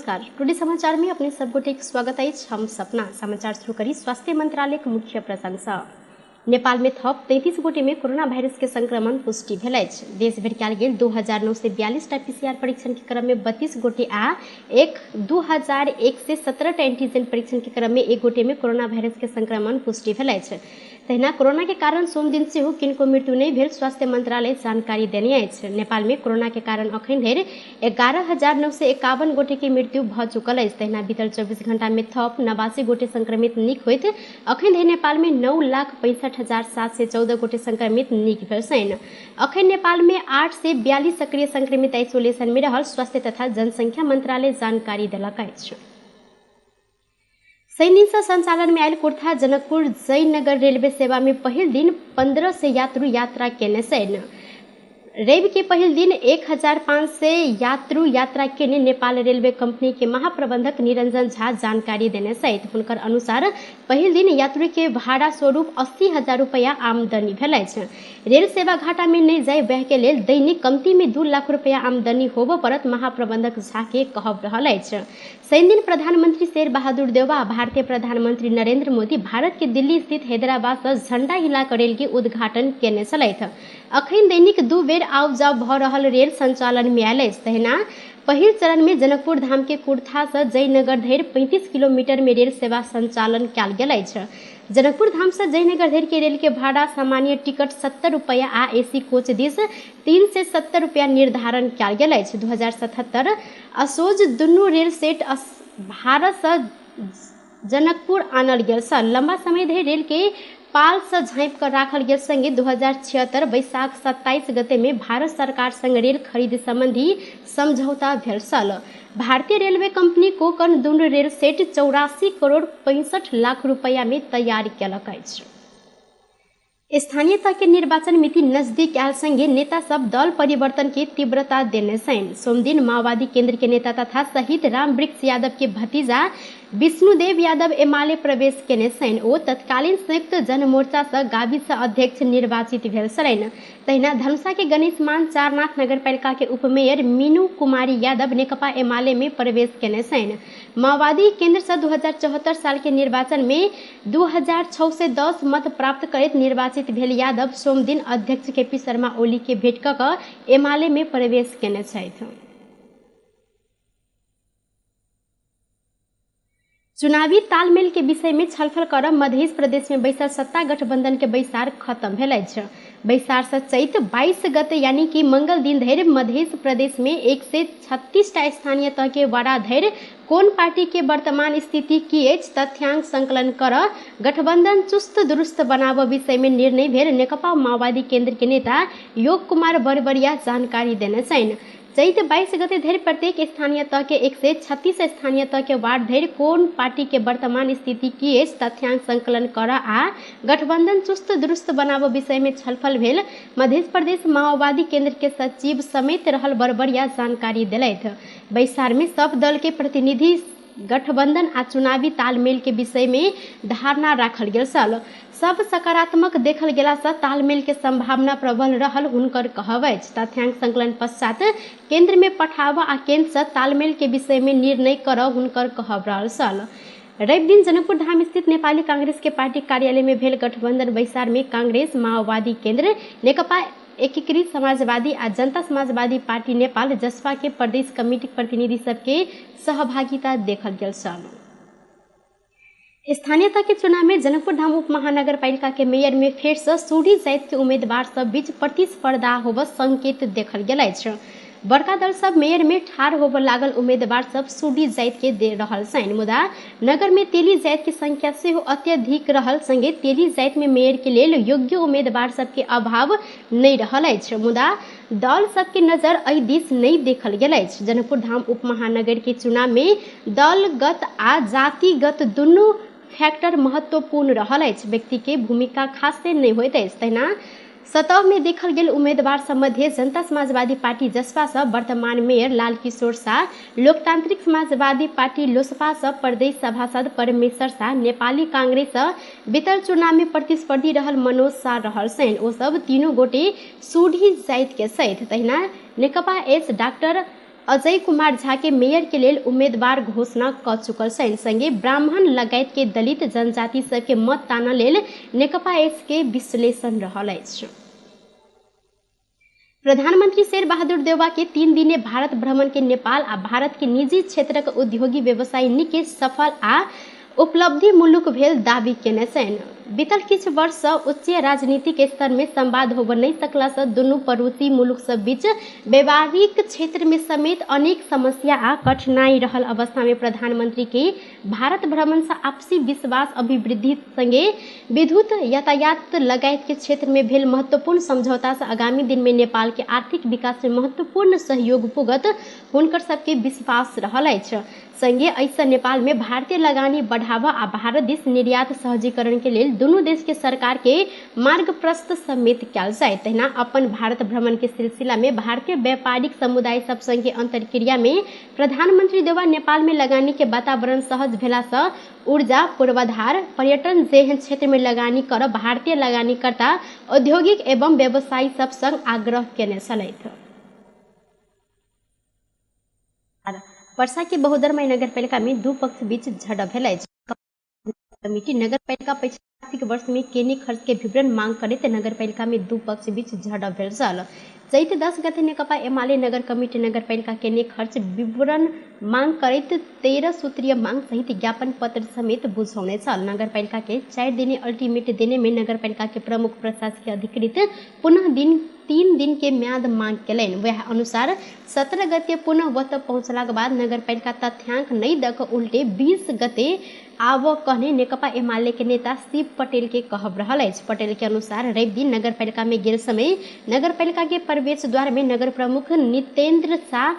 नमस्कार। टुडे समाचार में अपने सबगोटे स्वागत अछि। हम सपना समाचार शुरू करी। स्वास्थ्य मंत्रालय के मुख्य प्रशंसा। नेपाल में थप 33 गोटे में कोरोना वायरस के संक्रमण पुष्टि भेल अछि। देश भर कयल गेल 2942 टा पीसीआर परीक्षण के क्रम में 32 गोटे आ 2117 टा एंटीजन परीक्षण के क्रम में 1 गोटे में कोरोना वायरस के संक्रमण पुष्टि भेल अछि। तहिना कोरोना के कारण सोम दिन से किनको मृत्यु नहीं भेल स्वास्थ्य मंत्रालय जानकारी देने अछि। नेपाल में कोरोना के कारण अखन धरि 11,951 गोटे के मृत्यु भ चुकल अछि। तहिना बीतल 24 घंटा में थप 89 गोटे संक्रमित नीक होइत अखन धरि नेपाल में 9,65,714 गोटे संक्रमित नीक भेल छनि। अखन नेपाल में 8 से 42 सक्रिय संक्रमित आइसोलेशन में रहल स्वास्थ्य तथा जनसंख्या मंत्रालय जानकारी देलक अछि। शनि दिन से संचालन में आयल कुर्था जनकपुर जयनगर रेलवे सेवा में पहिल दिन 1500 यात्रु यात्रा केने छनि। रवि के पहिल दिन 1500 यात्रु यात्रा केने नेपाल रेलवे कंपनी के महाप्रबंधक निरंजन झा जानकारी देने छथि। हुनकर अनुसार पहिल दिन यात्री के भाड़ा स्वरूप 80,000 रुपया आमदनी भेल अछि। रेल सेवा घाटा में नहीं जाय बह के लेल दैनिक कमती में 2 लाख रुपया आमदनी होबो परत महाप्रबंधक झा के कहब रहल अछि। शनि दिन प्रधानमंत्री शेर बहादुर देउवा भारतीय प्रधानमंत्री नरेंद्र मोदी भारत के दिल्ली स्थित हैदराबाद से झंडा हिला कर रेल के उद्घाटन केने छलथि। अखन दैनिक 2 बेर आव जाव भ रहल रेल संचालन में आयल अछि। तहिना पहिल चरण में जनकपुर धाम के कुर्था से जयनगर धरि 35 किलोमीटर में रेल सेवा संचालन कयल गेल अछि। जनकपुर धाम से जयनगर धरि के रेल के भाड़ा सामान्य टिकट 70 रुपया आ एसी कोच दिस 3 से 70 रुपया निर्धारण कयल गेल अछि। 2077 असोज दुनू रेल सेट भारत से जनकपुर आनल गेल छल। लंबा समय धरि रेल के पाल से झाँपि कर राखल गेल संगे 2076 बैसाख 27 गते में भारत सरकार संग रेल खरीद संबंधी समझौता भेल छल। भारतीय रेलवे कंपनी कोंकण दुनू रेल सेट 84 करोड़ 65 लाख रुपया में तैयार केलक अछि। स्थानीय तक के निर्वाचन मिति नजदीक आयल संगे नेता सब दल परिवर्तन के तीव्रता देने छनि। सोम दिन माओवादी केंद्र के नेता तथा शहीद रामवृक्ष यादव के भतीजा विष्णुदेव यादव एमाले प्रवेश केने छनि। ओ तत्कालीन संयुक्त जनमोर्चा से गाविस अध्यक्ष निर्वाचित भेल छलनि। तहिना धनुषा के गणेश मान चारनाथ नगरपालिका के उपमेयर मीनू कुमारी यादव नेकपा एमाले में प्रवेश केने छनि। माओवादी केंद्र से 2074 साल के निर्वाचन में 2610 मत प्राप्त करैत निर्वाचित भेल यादव सोम दिन अध्यक्ष केपी शर्मा ओली के भेंट कऽ एमाले में प्रवेश केने छथि। चुनावी तालमेल के विषय में छलफल करब मध्य प्रदेश में बैसल सत्ता गठबंधन के बैसार खत्म भेल अछि। बैसार से चैत 22 गते यानी कि मंगल दिन धरि मध्य प्रदेश में 136 टा स्थानीय तह के वार्ड धरि कोन पार्टी के वर्तमान स्थिति की अछि तथ्यांक संकलन कर गठबंधन चुस्त दुरुस्त बनाब विषय में निर्णय भेल नेकपा माओवादी केंद्र के नेता योग कुमार बरबरिया जानकारी देने छनि। चैत 22 गते धरि प्रत्येक स्थानीय तह के 136 स्थानीय तह के वार्ड धरि कोन पार्टी के वर्तमान स्थिति की अछि तथ्यांक संकलन कर आ गठबंधन चुस्त दुरुस्त बनाब विषय में छलफल भेल मध्य प्रदेश माओवादी केंद्र के सचिव समेत रहल बरबरिया जानकारी देलथि। बैसार में सब दल के प्रतिनिधि गठबंधन आ चुनावी तालमेल के विषय में धारणा राखल गेल छल। सब सकारात्मक देखल गेला से तालमेल के संभावना प्रबल रहल हुनकर कहब अछि। तथ्यांक संकलन पश्चात केंद्र में पठाब आ केंद्र से तालमेल के विषय में निर्णय करब हुनकर कहब रहल छल। रवि दिन जनकपुर धाम स्थित नेपाली कांग्रेस के पार्टी कार्यालय में भेल गठबंधन बैसार में कांग्रेस माओवादी केंद्र नेकपा एकीकृत समाजवादी आ जनता समाजवादी पार्टी नेपाल जसपा के प्रदेश कमेटी प्रतिनिधि सबके सहभागिता देखल गेल छल। स्थानीय तह के चुनाव में जनकपुर धाम उप महानगर पालिका के मेयर में फेर से सूढ़ी जाति के उम्मीदवार सब बीच प्रतिस्पर्धा होब संकेत देखल गेल अछि। बड़का दल सब मेयर में ठाढ़ होब लागल उम्मीदवार सब सूढ़ी जाति के दे रहल छनि। मुदा नगर में तेली जाति के संख्या से अत्यधिक रहल संगे तेली जाति में मेयर के लेल योग्य उम्मीदवार सब के अभाव नहीं रहल अछि। मुदा दल सब के नजर एहि दिस नहीं देखल गेल अछि। जनकपुर धाम उप महानगर के चुनाव में दलगत आ जातिगत दुनू फैक्टर महत्वपूर्ण रहल अछि। व्यक्ति के भूमिका खास से नहीं होइत अछि। तहिना सतह में देखल गेल उम्मीदवार सब मध्य जनता समाजवादी पार्टी जसपा से वर्तमान मेयर लाल किशोर शाह, लोकतांत्रिक समाजवादी पार्टी लोसपा से प्रदेश सभासद परमेश्वर शाह, नेपाली कांग्रेस से बीतल चुनाव में प्रतिस्पर्धी रहल मनोज शाह रहल छनि। ओ सब तीनों गोटे सूढ़ी जाति के छथि। तहिना नेकपा एस डॉक्टर अजय कुमार झा के मेयर के लेल उम्मीदवार घोषणा क चुकल छनि। संगे ब्राह्मण लगायत के दलित जनजाति सबके मत ताना लेल नेकपा एसके विश्लेषण रहल अछि। प्रधानमंत्री शेर बहादुर देउवा के 3 दिने भारत भ्रमण के नेपाल आ भारत के निजी क्षेत्रक उद्योगी व्यवसायी निके सफल आ उपलब्धि मुलुक भेल दावी केने छनि। बीतल किछु वर्ष से उच्च राजनीतिक स्तर में संवाद होब नहीं सकला से दुनू पड़ोसी मुलुक सब बीच व्यवहारिक क्षेत्र में समेत अनेक समस्या आ कठिनाई रहल अवस्था में प्रधानमंत्री के भारत भ्रमण से आपसी विश्वास अभिवृद्धि संगे विद्युत यातायात लगायत के क्षेत्र में भेल महत्वपूर्ण समझौता से आगामी दिन में नेपाल के आर्थिक विकास में महत्वपूर्ण सहयोग पुगत हुनकर सबके विश्वास रहल अछि। संगे ऐसा नेपाल में भारतीय लगानी बढ़ावा आ भारत देश निर्यात सहजीकरण के लेल दुनू देश के सरकार के मार्ग प्रशस्त समेत कयल जाय। तहिना अपन भारत भ्रमण के सिलसिला में भारतीय व्यापारिक समुदाय सब संगे अंतरक्रिया में प्रधानमंत्री देउवा नेपाल में लगानी के वातावरण सहज भेला से ऊर्जा पूर्वाधार पर्यटन जेहन क्षेत्र में लगानी कर भारतीय लगानीकर्ता औद्योगिक एवं व्यवसायी सब संग आग्रह केने छलथि। वर्षा के बहुदरमय नगरपालिका में दू पक्ष बीच झड़प भेल अछि। कमिटी नगरपालिका पिछला आर्थिक वर्ष में केने खर्च के विवरण मांग करैत नगरपालिका में दू पक्ष बीच झड़प भेल छल। चैत 10 गते नेकपा एमाले नगर कमिटी नगरपालिका केने खर्च विवरण मांग करैत 13 सूत्रीय मांग सहित ज्ञापन पत्र समेत बुझौने छल। नगरपालिका के 4 दिने अल्टीमेट देने में नगरपालिका के प्रमुख प्रशासकीय अधिकृत पुनः 3 दिन के म्याद मांग केलनि। वह अनुसार 17 गते पुनः वत पहुंचलाक बाद नगरपालिका तथ्यांक नहीं दक उल्टे 20 गते आब कहने नेकपा एमाले के नेता शिव पटेल के कहब रहल अछि। पटेल के अनुसार रवि दिन नगरपालिका में गेल समय नगरपालिका के प्रवेश द्वार में नगर प्रमुख नितेंद्र शाह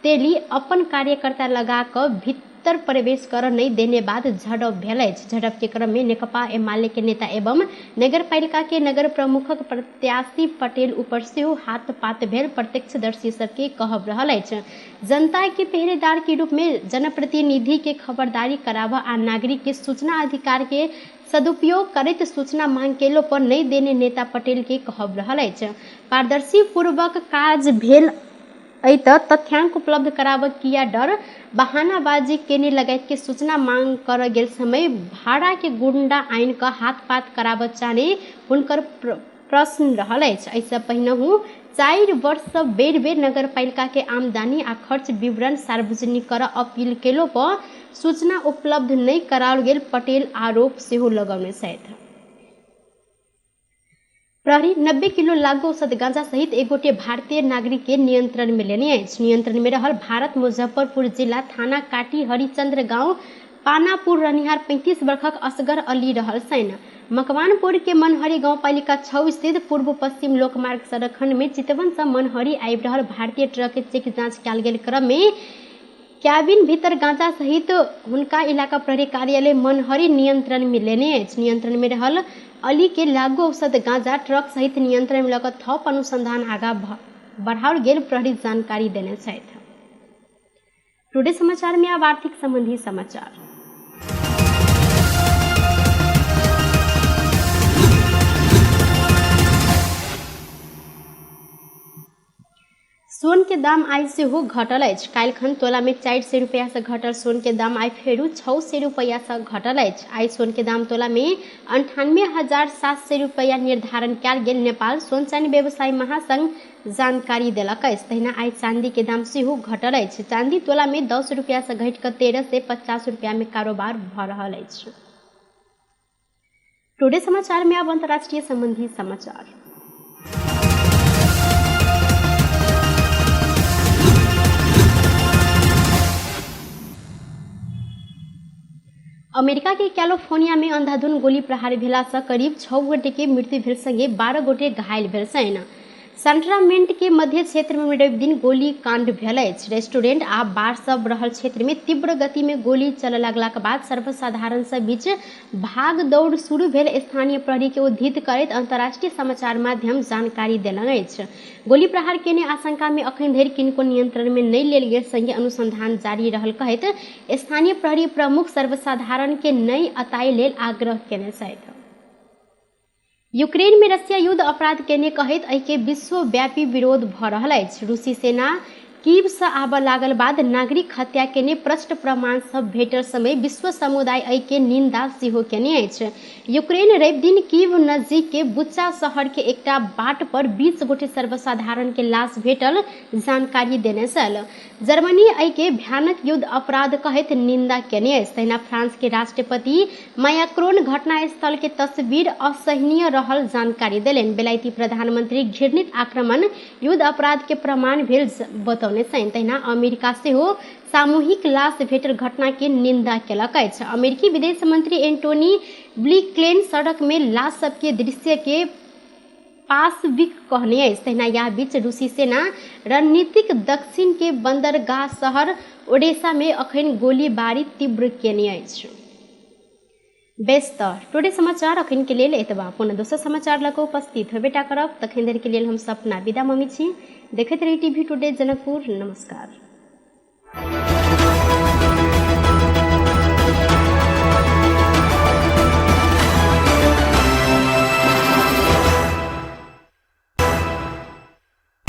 तेली अपन कार्यकर्ता लगा कर भीतर प्रवेश कर नहीं देने बाद झड़प भेल अछि। झड़प के क्रम में नेकपा एमाले के नेता एवं नगरपालिका के नगर प्रमुखक प्रत्याशी पटेल ऊपर से हाथ-पात भेल प्रत्यक्षदर्शी सबके कहब रहल अछि। जनता के पहरेदार के रूप में जनप्रतिनिधि के खबरदारी कराबा आ नागरिक के सूचना अधिकार के सदुपयोग करैत सूचना मांग केलो पर नहीं देने नेता पटेल के कहब रहल अछि। पारदर्शी पूर्वक काज भेल तथ्यांक उपलब्ध कराब किया डर बहानाबाजी केने लगायत के सूचना मांग कर गेल समय भाड़ा के गुंडा आइन का हाथ पात कराब चाहने हुनकर प्रश्न रहल अछि। ऐसा पहिनहु 4 वर्ष से बेर बेर नगरपालिका के आमदनी आ खर्च विवरण सार्वजनिक कर अपील केलो पर सूचना उपलब्ध नहीं कराओल गेल पटेल आरोप सेहो लगौने छथि। प्रहरी 90 किलो लागू औषध गांजा सहित एक गोटे भारतीय नागरिक के नियंत्रण में लेने अछि। नियंत्रण में रहल भारत मुजफ्फरपुर जिला थाना काटी हरिचंद्र गांव पानापुर रहनिहार 35 वर्षक असगर अली रहल छनि। मकवानपुर के मनहरी गांव पालिका 6 स्थित पूर्व पश्चिम लोकमार्ग सड़क खंड में चितवन से मनहरी आबि रहल भारतीय ट्रक के चेक जांच कयल गेल क्रम में कैबिन भीतर गांजा सहित हुनका इलाका प्रहरी कार्यालय मनहरी नियंत्रण में लेने अछि। नियंत्रण में रहल अली के लागू औषध गांजा ट्रक सहित नियंत्रण में लग थप अनुसंधान आगा बढ़ाओल गेल प्रहरी जानकारी देने छथि। टुडे समाचार में अब आर्थिक संबंधी समाचार। सोन के दाम आइ सेहो घटल अछि। काल्हिखन तोला में 400 रुपया से घटल सोन के दाम आइ फेरू 600 रुपया से घटल अछि। आइ सोन के दाम तोला में 98,700 रुपया निर्धारण कयल गेल नेपाल सोन चांदी व्यवसायी महासंघ जानकारी देलक अछि। तहिना आइ चांदी के दाम सेहो घटल अछि। चांदी तोला में 10 रुपया से घटि कऽ 13 से 50 रुपया में कारोबार भऽ रहल अछि। टुडे समाचार में अब अंतर्राष्ट्रीय संबंधी समाचार। अमेरिका के कैलिफोर्निया में अंधाधुंध गोली प्रहार भेला से करीब 6 गोटे के मृत्यु भेल संगे 12 गोटे घायल भेल छनि। सेंट्रामेंट के मध्य क्षेत्र में रवि दिन गोली कांड भेल अछि। रेस्टोरेंट आ बार सब रहल क्षेत्र में तीव्र गति में गोली चलय लगलाक बाद सर्वसाधारण से बीच भाग दौड़ शुरू भेल। स्थानीय प्रहरी के उद्धृत करैत अंतर्राष्ट्रीय समाचार माध्यम जानकारी देलनि अछि। गोली प्रहार केने आशंका में अखन धरि किनको नियंत्रण में नहीं लेल गेल संगे अनुसंधान जारी रहल कहैत स्थानीय प्रहरी प्रमुख सर्वसाधारण के नहीं अताय लेल आग्रह केने छथि। यूक्रेन में रसिया युद्ध अपराध केने कहैत एहि के विश्वव्यापी विरोध भऽ रहल अछि। रूसी सेना कीव से आबऽ लागल बाद नागरिक हत्या केने प्रष्ट प्रमाण सब भेटल समय विश्व समुदाय एहि के निंदा सेहो केने अछि। यूक्रेन रवि दिन कीव नजदीक के बुच्चा शहर के एकटा बाट पर 20 गोटे सर्वसाधारण के लाश भेटल जानकारी देने छल। जर्मनी एहि के भयानक युद्ध अपराध कहैत निंदा केने अछि। तहिना फ्रांस के राष्ट्रपति मैक्रोन घटनास्थल के तस्वीर असहनीय रहल जानकारी देलनि। बेलायती प्रधानमंत्री घृणित आक्रमण युद्ध अपराध के प्रमाण भेल बतौने छनि। तहिना अमेरिका सेहो सामूहिक लाश भेटल घटना के निंदा केलक अछि। अमेरिकी विदेश मंत्री एंटोनी ब्लिंकेन सड़क में लाश सबके दृश्य के पाशविक कहने अछि। तहिना यह बीच रूसी सेना रणनीतिक दक्षिण के बंदरगाह शहर ओडेसा में अखन गोलीबारी तीव्र केने अछि। बेस टुडे समाचार अखन के लेल एतबा। पुनः दोसर समाचार लऽ कऽ उपस्थित होबेटा करब। तखन देर के लेल हम सपना विदा मम्मी छी। देखैत रही टीवी टुडे जनकपुर। नमस्कार।